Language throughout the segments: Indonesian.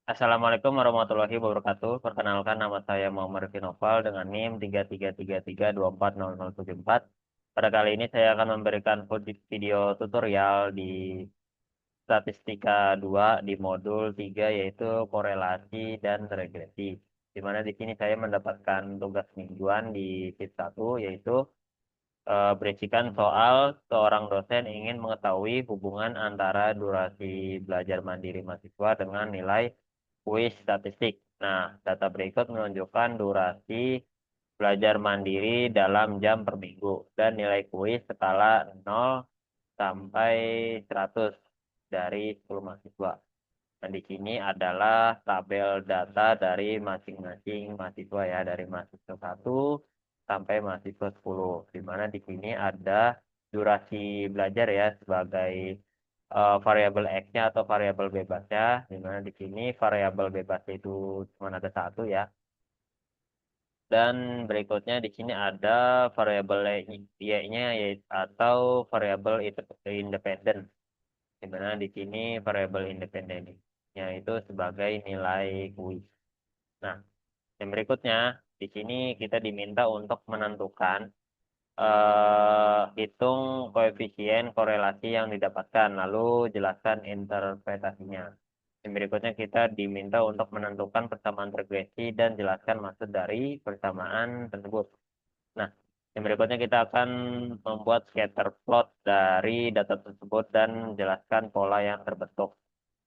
Assalamualaikum warahmatullahi wabarakatuh. Perkenalkan nama saya Muhammad Rifki Noval dengan NIM 3333240074. Pada kali ini saya akan memberikan video tutorial di Statistika 2 di modul 3 yaitu korelasi dan regresi. Di mana di sini saya mendapatkan tugas mingguan di shift 1 yaitu berisikan soal seorang dosen ingin mengetahui hubungan antara durasi belajar mandiri mahasiswa dengan nilai kuis statistik. Nah, data berikut menunjukkan durasi belajar mandiri dalam jam per minggu dan nilai kuis skala 0 sampai 100 dari 10 mahasiswa. Dan di sini adalah tabel data dari masing-masing mahasiswa ya, dari mahasiswa 1 sampai mahasiswa 10. Di mana di sini ada durasi belajar ya sebagai variabel X-nya atau variabel bebasnya. Di mana di sini variabel bebas itu cuma ada satu ya. Dan berikutnya di sini ada variabel Y-nya yaitu atau variabel independen. Di mana di sini variabel independennya itu sebagai nilai kuis. Nah, yang berikutnya di sini kita diminta untuk menentukan hitung koefisien korelasi yang didapatkan, lalu jelaskan interpretasinya. Yang berikutnya kita diminta untuk menentukan persamaan regresi dan jelaskan maksud dari persamaan tersebut. Nah, yang berikutnya kita akan membuat scatter plot dari data tersebut dan jelaskan pola yang terbentuk.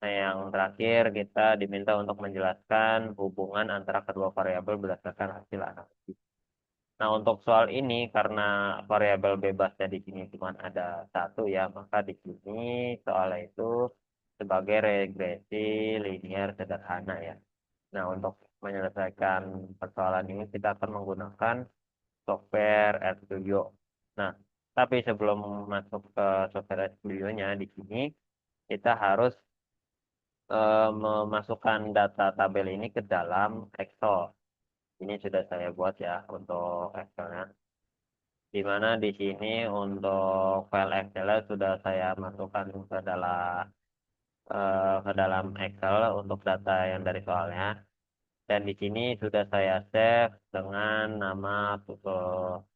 Nah, yang terakhir kita diminta untuk menjelaskan hubungan antara kedua variabel berdasarkan hasil analisis. Nah, untuk soal ini karena variabel bebasnya di sini cuma ada satu ya, maka di sini soalnya itu sebagai regresi linear sederhana ya. Nah, untuk menyelesaikan persoalan ini kita akan menggunakan software RStudio. Nah, tapi sebelum masuk ke software RStudio-nya di sini kita harus memasukkan data tabel ini ke dalam Excel. Ini sudah saya buat ya untuk Excelnya. Di mana di sini untuk file Excel sudah saya masukkan ke dalam Excel untuk data yang dari soalnya. Dan di sini sudah saya save dengan nama soal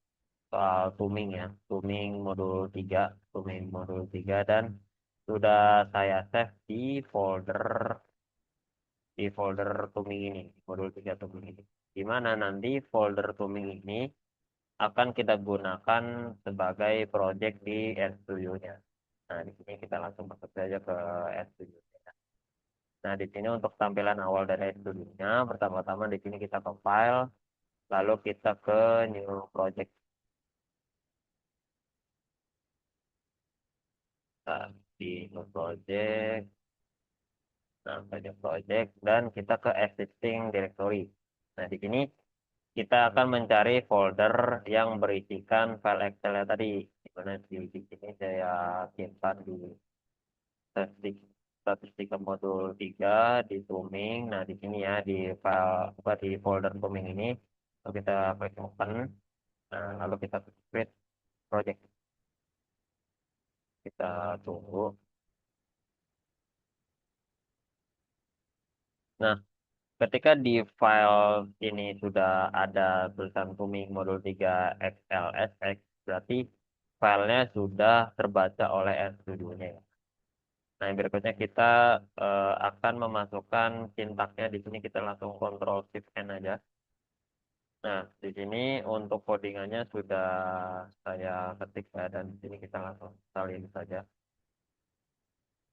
Tuming ya, Tuming modul 3 dan sudah saya save di folder Tuming ini, modul 3 Tuming ini. Di mana nanti folder Tuming ini akan kita gunakan sebagai project di RStudio-nya. Nah, di sini kita langsung masuk saja ke RStudio. Nah, di sini untuk tampilan awal dari RStudio-nya, pertama-tama di sini kita ke file, lalu kita ke new project. Nah, di new project, nah, ke new project, dan kita ke existing directory. Nah, di sini kita akan mencari folder yang berisikan file Excel tadi. Di mana di sini saya simpan di statistik statistika modul 3 di Zooming. Nah, di sini ya di file apa di folder Zooming ini lalu kita klik open. Nah, lalu kita create project. Kita tunggu. Nah, ketika di file ini sudah ada tulisan Zooming modul 3 XLSX berarti filenya sudah terbaca oleh RStudio-nya ya. Nah, yang berikutnya kita akan memasukkan sintaksnya. Di sini kita langsung Ctrl Shift N aja. Nah, di sini untuk codingannya sudah saya ketik ya, dan di sini kita langsung salin saja.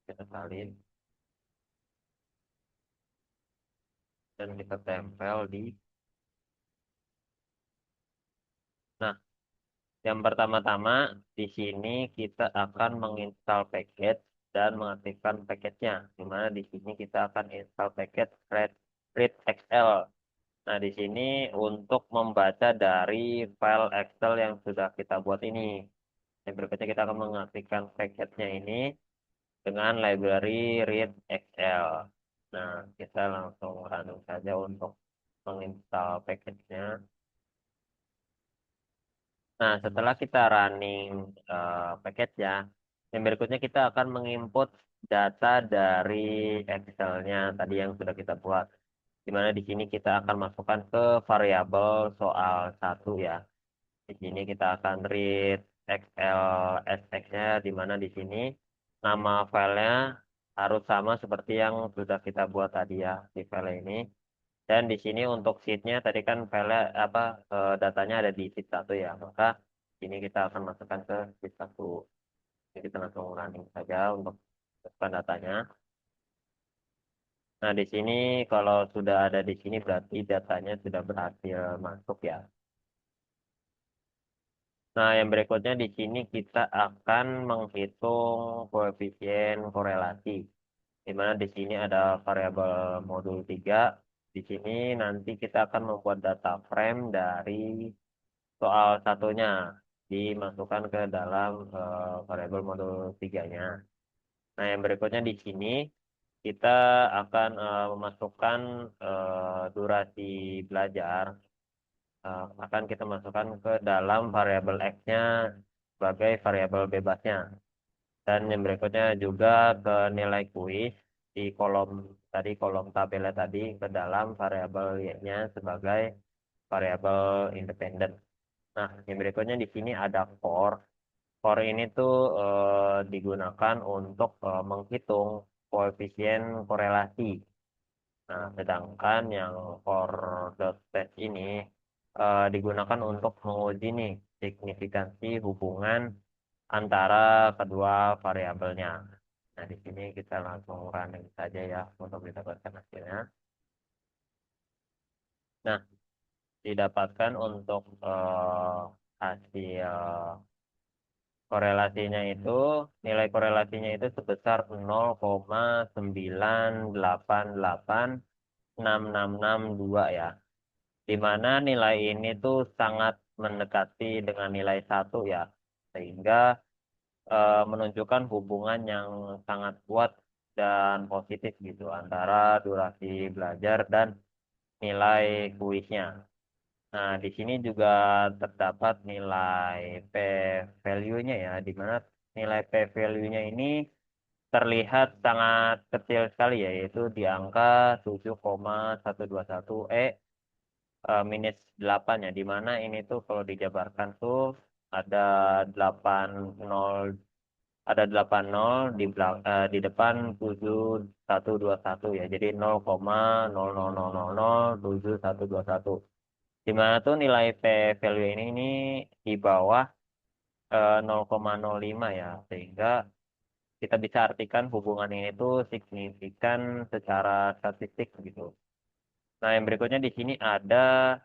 Kita salin dan kita tempel di. Nah, yang pertama-tama di sini kita akan menginstal package dan mengaktifkan package-nya. Di mana di sini kita akan install package read XL. Nah, di sini untuk membaca dari file Excel yang sudah kita buat ini. Yang berikutnya kita akan mengaktifkan package-nya ini dengan library read XL. Nah, kita langsung running saja untuk menginstal package-nya. Nah, setelah kita running package ya, yang berikutnya kita akan menginput data dari Excel-nya tadi yang sudah kita buat. Di mana di sini kita akan masukkan ke variabel soal satu ya. Di sini kita akan read XLSX-nya, di mana di sini nama filenya harus sama seperti yang sudah kita buat tadi ya di file ini. Dan di sini untuk sheet-nya tadi kan file apa datanya ada di sheet satu ya. Maka ini kita akan masukkan ke sheet satu. Jadi kita langsung running saja untuk masukkan datanya. Nah, di sini kalau sudah ada di sini berarti datanya sudah berhasil masuk ya. Nah, yang berikutnya di sini kita akan menghitung koefisien korelasi. Di mana di sini ada variabel modul 3. Di sini nanti kita akan membuat data frame dari soal satunya dimasukkan ke dalam variabel modul 3-nya. Nah, yang berikutnya di sini kita akan memasukkan durasi belajar, akan kita masukkan ke dalam variabel X-nya sebagai variabel bebasnya. Dan yang berikutnya juga ke nilai kuis di kolom tadi, kolom tabelnya tadi ke dalam variabel Y-nya sebagai variabel independen. Nah, yang berikutnya di sini ada for. For ini tuh digunakan untuk menghitung koefisien korelasi. Nah, sedangkan yang for dot test ini digunakan untuk menguji nih signifikansi hubungan antara kedua variabelnya. Nah, di sini kita langsung running saja ya untuk mendapatkan hasilnya. Nah, didapatkan untuk hasil korelasinya itu, nilai korelasinya itu sebesar 0,9886662 ya. Di mana nilai ini tuh sangat mendekati dengan nilai satu ya. Sehingga menunjukkan hubungan yang sangat kuat dan positif gitu antara durasi belajar dan nilai kuisnya. Nah, di sini juga terdapat nilai p-value-nya ya, di mana nilai p-value-nya ini terlihat sangat kecil sekali ya, yaitu di angka 7,121 minus 8 ya, di mana ini tuh kalau dijabarkan tuh ada 80 ada 80 di depan 7121 ya. Jadi 0,00007121. Di mana tuh nilai P value ini di bawah 0,05 ya. Sehingga kita bisa artikan hubungan ini tuh signifikan secara statistik gitu. Nah, yang berikutnya di sini ada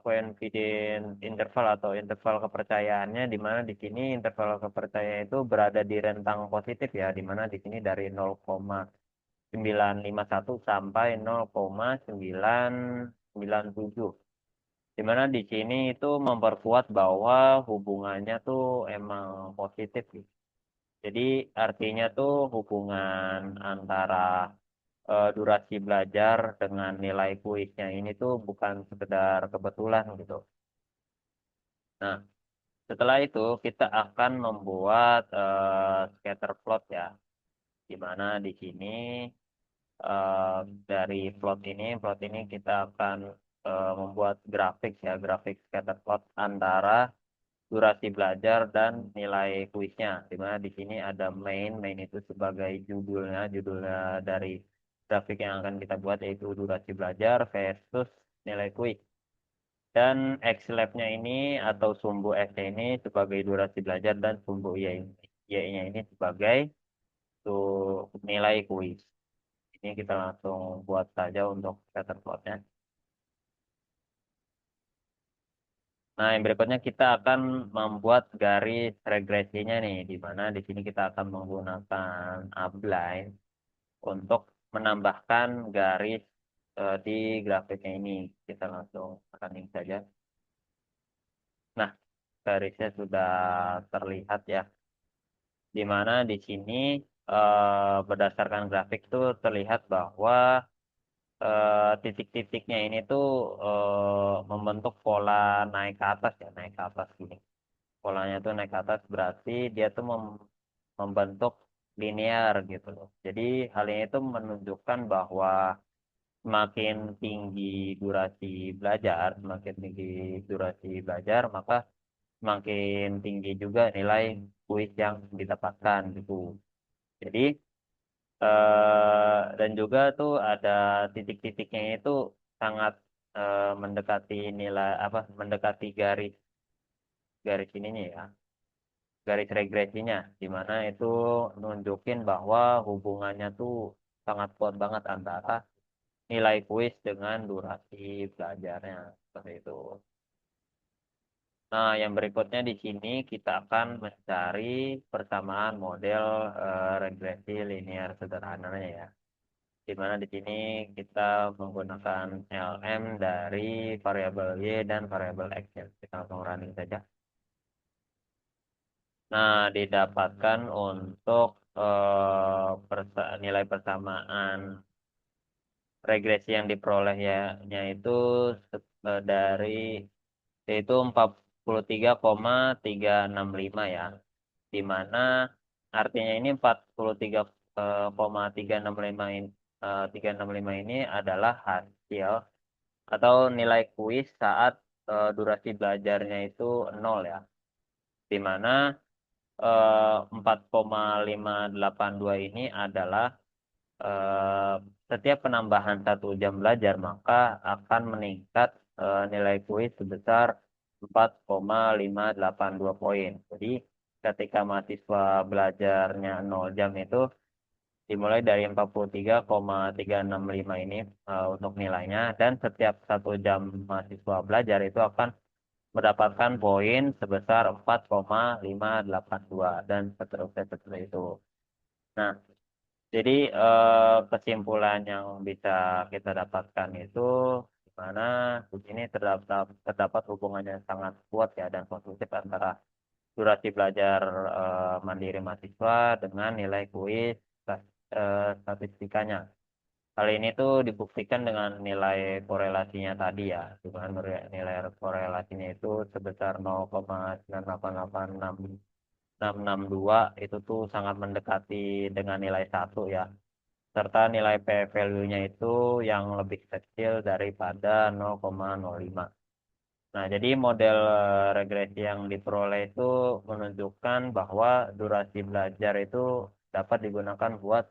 confidence interval atau interval kepercayaannya, di mana di sini interval kepercayaan itu berada di rentang positif ya, di mana di sini dari 0,951 sampai 0,997, di mana di sini itu memperkuat bahwa hubungannya tuh emang positif gitu. Jadi artinya tuh hubungan antara durasi belajar dengan nilai kuisnya ini tuh bukan sekedar kebetulan gitu. Nah, setelah itu kita akan membuat scatter plot ya, di mana di sini eh, dari plot ini kita akan membuat grafik ya, grafik scatter plot antara durasi belajar dan nilai kuisnya. Di mana di sini ada main itu sebagai judulnya dari grafik yang akan kita buat yaitu durasi belajar versus nilai kuis. Dan X-lab-nya ini atau sumbu X-nya ini sebagai durasi belajar dan sumbu Y-nya ini sebagai tuh nilai kuis. Ini kita langsung buat saja untuk scatter plotnya. Nah, yang berikutnya kita akan membuat garis regresinya nih, di mana di sini kita akan menggunakan upline untuk menambahkan garis di grafiknya ini. Kita langsung running saja. Nah, garisnya sudah terlihat ya, di mana di sini berdasarkan grafik itu terlihat bahwa titik-titiknya ini tuh membentuk pola naik ke atas ya, naik ke atas gini. Polanya tuh naik ke atas berarti dia tuh membentuk linear gitu loh. Jadi hal ini itu menunjukkan bahwa semakin tinggi durasi belajar, maka semakin tinggi juga nilai kuis yang didapatkan gitu. Jadi dan juga tuh ada titik-titiknya itu sangat mendekati nilai apa mendekati garis garis ininya ya, garis regresinya, di mana itu nunjukin bahwa hubungannya tuh sangat kuat banget antara nilai kuis dengan durasi belajarnya seperti itu. Nah, yang berikutnya di sini kita akan mencari persamaan model regresi linear sederhananya ya. Di mana di sini kita menggunakan LM dari variabel Y dan variabel X ya. Kita langsung running saja. Nah, didapatkan untuk nilai persamaan regresi yang diperolehnya itu dari yaitu 43,365 ya. Di mana artinya ini 43,365 ini 365 ini adalah hasil atau nilai kuis saat durasi belajarnya itu nol ya. Di mana 4,582 ini adalah eh, setiap penambahan 1 jam belajar maka akan meningkat nilai kuis sebesar 4,582 poin. Jadi ketika mahasiswa belajarnya 0 jam itu dimulai dari 43,365 ini untuk nilainya, dan setiap 1 jam mahasiswa belajar itu akan mendapatkan poin sebesar 4,582 dan seterusnya seperti itu. Nah, jadi kesimpulan yang bisa kita dapatkan itu di mana di sini terdapat hubungannya sangat kuat ya dan konsumtif antara durasi belajar mandiri mahasiswa dengan nilai kuis statistikanya. Hal ini tuh dibuktikan dengan nilai korelasinya tadi ya, di mana nilai korelasinya itu sebesar 0,9886662 itu tuh sangat mendekati dengan nilai 1 ya, serta nilai P value-nya itu yang lebih kecil daripada 0,05. Nah, jadi model regresi yang diperoleh itu menunjukkan bahwa durasi belajar itu dapat digunakan buat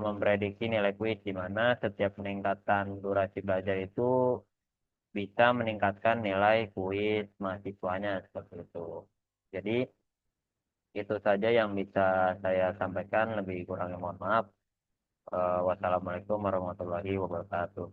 memprediksi nilai kuis, di mana setiap peningkatan durasi belajar itu bisa meningkatkan nilai kuis mahasiswanya seperti itu. Jadi itu saja yang bisa saya sampaikan, lebih kurangnya mohon maaf. Wassalamualaikum warahmatullahi wabarakatuh.